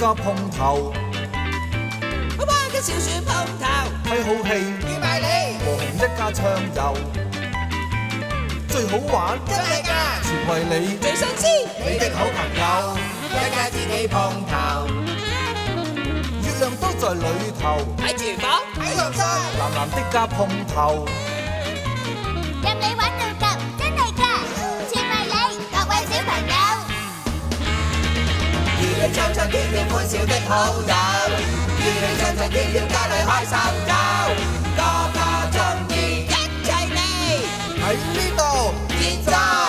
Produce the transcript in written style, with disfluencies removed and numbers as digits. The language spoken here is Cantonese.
家碰頭，好玩嘅小船碰頭，睇好戲，叫埋你和紅一家暢遊，最好玩，真係㗎，全為你，最想知你的好朋友，一家知己碰頭，月亮都在裏頭，喺廚房喺浴室，藍藍的家碰頭，任你玩到夠，真係㗎，全為你各位小朋友。兒女唱唱跳跳歡笑的好友，兒女唱唱跳跳家裏開心夠，個個鍾意一齊嚟喺呢度。現在。